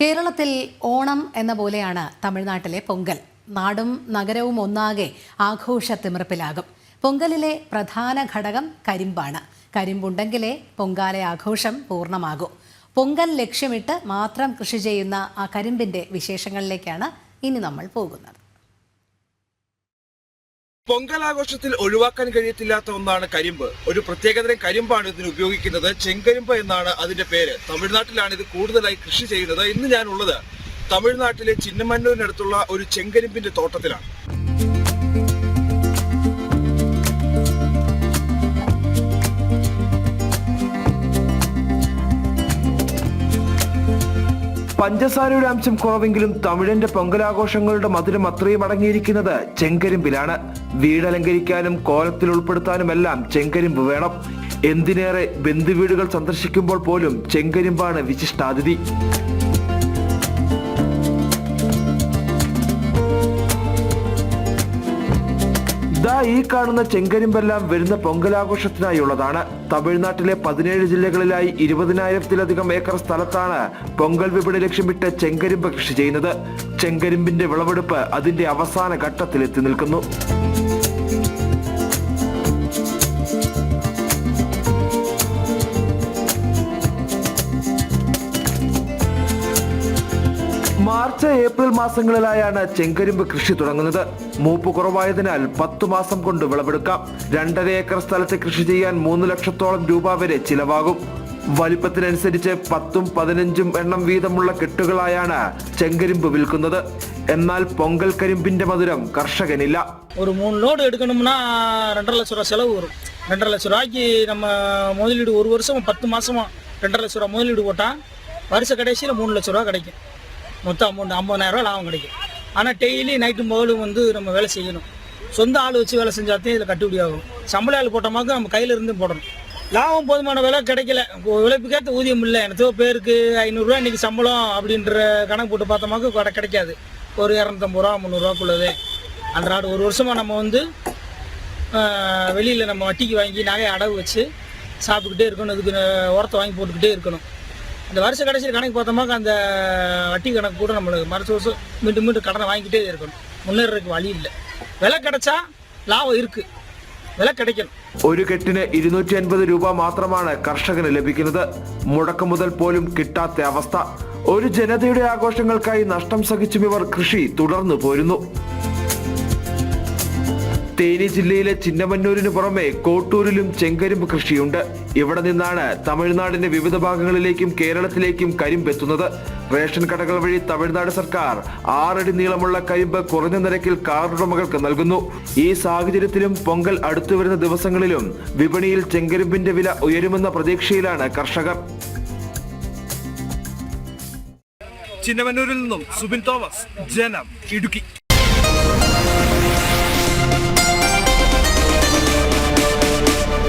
കേരളത്തിൽ ഓണം എന്ന പോലെയാണ് തമിഴ്നാട്ടിലെ പൊങ്കൽ. നാടും നഗരവും ഒന്നാകെ ആഘോഷത്തിമിർപ്പിലാകും. പൊങ്കലിലെ പ്രധാന ഘടകം കരിമ്പാണ്. കരിമ്പുണ്ടെങ്കിലേ പൊങ്കാല ആഘോഷം പൂർണ്ണമാകൂ. പൊങ്കൽ ലക്ഷ്യമിട്ട് മാത്രം കൃഷി ചെയ്യുന്ന ആ കരിമ്പിന്റെ വിശേഷങ്ങളിലേക്കാണ് ഇനി നമ്മൾ പോകുന്നത്. പൊങ്കലാഘോഷത്തിൽ ഒഴിവാക്കാൻ കഴിയത്തില്ലാത്ത ഒന്നാണ് കരിമ്പ്. ഒരു പ്രത്യേകതരം കരിമ്പാണ് ഇതിന് ഉപയോഗിക്കുന്നത്. ചെങ്കരിമ്പ് എന്നാണ് അതിന്റെ പേര്. തമിഴ്നാട്ടിലാണ് ഇത് കൂടുതലായി കൃഷി ചെയ്യുന്നത്. ഇന്ന് ഞാനുള്ളത് തമിഴ്നാട്ടിലെ ചിന്നമന്നൂരിനടുത്തുള്ള ഒരു ചെങ്കരിമ്പിന്റെ തോട്ടത്തിലാണ്. പഞ്ചസാരയുടെ അംശം കുറവെങ്കിലും തമിഴന്റെ പൊങ്കലാഘോഷങ്ങളുടെ മധുരം അത്രയും അടങ്ങിയിരിക്കുന്നത് ചെങ്കരിമ്പിലാണ്. വീടലങ്കരിക്കാനും കോലത്തിൽ ഉൾപ്പെടുത്താനുമെല്ലാം ചെങ്കരിമ്പ് വേണം. എന്തിനേറെ ബന്ധുവീടുകൾ സന്ദർശിക്കുമ്പോൾ പോലും ചെങ്കരിമ്പാണ് വിശിഷ്ടാതിഥി. ഈ കാണുന്ന ചെങ്കരിമ്പെല്ലാം വരുന്ന പൊങ്കലാഘോഷത്തിനായുള്ളതാണ്. തമിഴ്നാട്ടിലെ 17 ജില്ലകളിലായി 20,000-ത്തിലധികം ഏക്കർ സ്ഥലത്താണ് പൊങ്കൽ വിപണി ലക്ഷ്യമിട്ട് ചെങ്കരിമ്പ് കൃഷി ചെയ്യുന്നത്. ചെങ്കരിമ്പിന്റെ വിളവെടുപ്പ് അതിന്റെ അവസാന ഘട്ടത്തിലെത്തി നിൽക്കുന്നു. മാർച്ച് ഏപ്രിൽ മാസങ്ങളിലായാണ് ചെങ്കരിമ്പ് കൃഷി തുടങ്ങുന്നത്. മൂപ്പ് കുറവായതിനാൽ 10 മാസം കൊണ്ട് വിളവെടുക്കാം. 2.5 ഏക്കർ സ്ഥലത്ത് കൃഷി ചെയ്യാൻ 3 ലക്ഷത്തോളം രൂപ വരെ ചിലവാകും. വലിപ്പത്തിനനുസരിച്ച് 10ഉം 15ഉം എണ്ണം വീതമുള്ള കെട്ടുകളായാണ് ചെങ്കരിമ്പ് വിൽക്കുന്നത്. എന്നാൽ പൊങ്കൽ കരിമ്പിന്റെ മധുരം കർഷകനില്ല. ഒരു 3 ലോഡ് എടുക്കணும்னா 2.5 ലക്ഷം രൂപ ചെലവ് വരും. 2.5 ലക്ഷം രൂപയ്ക്ക് நம்ம முதலீடு ஒரு வருஷம் 10 மாசமா 2.5 லட்சம் ரூபா முதலீடு போட்டா வருஷ கடைசியில் 3 லட்சம் ரூபா கிடைக்கும். மொத்தம் அமௌண்ட் 50,000 ரூபா லாபம் கிடைக்கும். ஆனால் டெய்லி நைட்டு முதலும் நம்ம வேலை செய்யணும். சொந்த ஆள் வச்சு வேலை செஞ்சாத்தையும் இதில் கட்டுப்படி ஆகும். சம்பள ஆள் போட்டோமாக்க நம்ம கையில் இருந்து போடணும். லாபம் போதுமான விலை கிடைக்கல. உழைப்புக்கேற்ற ஊதியம் இல்லை. எனத்தோ பேருக்கு 500 ரூபா இன்றைக்கி சம்பளம் அப்படின்ற கணக்கு போட்டு பார்த்தோமாக்க கிடைக்காது. ஒரு 250 ரூபா 300 ரூபாக்குள்ளதே அன்றாட. ஒரு வருஷமாக நம்ம வெளியில் நம்ம வட்டிக்கு வாங்கி நகையை அடவு வச்சு சாப்பிட்டுக்கிட்டே இருக்கணும். இதுக்கு உரத்தை வாங்கி போட்டுக்கிட்டே இருக்கணும். அந்த வருஷ கடைசியில் கணக்கு பார்த்தோமாக்க அந்த வட்டி கணக்கு கூட நம்மளுக்கு வருஷம் மீண்டும் மீண்டும் கடனை வாங்கிக்கிட்டே இருக்கணும். முன்னேறதுக்கு வழி இல்லை. விலை கிடைச்சா ലാഭം ഇருக்கு. വില கிடைக்கணும். ഒരു കെട്ടിന് 250 രൂപ മാത്രമാണ് കർഷകന് ലഭിക്കുന്നത്. മുടക്ക് മുതൽ പോലും കിട്ടാത്ത അവസ്ഥ. ഒരു ജനതയുടെ ആഘോഷങ്ങൾക്കായി നഷ്ടം സഹിച്ചും ഇവർ കൃഷി തുടർന്നു പോരുന്നു. തേനി ജില്ലയിലെ ചിന്നമന്നൂരിന് പുറമെ കോട്ടൂരിലും ചെങ്കരിമ്പ് കൃഷിയുണ്ട്. ഇവിടെ നിന്നാണ് തമിഴ്നാടിന്റെ വിവിധ ഭാഗങ്ങളിലേക്കും കേരളത്തിലേക്കും കരിമ്പെത്തുന്നത്. റേഷൻ കടകൾ വഴി തമിഴ്നാട് സർക്കാർ 6 അടി നീളമുള്ള കരിമ്പ് കുറഞ്ഞ നിരക്കിൽ കാർഡുടമകൾക്ക് നൽകുന്നു. ഈ സാഹചര്യത്തിലും പൊങ്കൽ അടുത്തു വരുന്ന ദിവസങ്ങളിലും വിപണിയിൽ ചെങ്കരിമ്പിന്റെ വില ഉയരുമെന്ന പ്രതീക്ഷയിലാണ് കർഷകർ. ചിന്നമന്നൂരിൽ നിന്നും സുബിൻ തോമസ്, ജനം, ഇടുക്കി.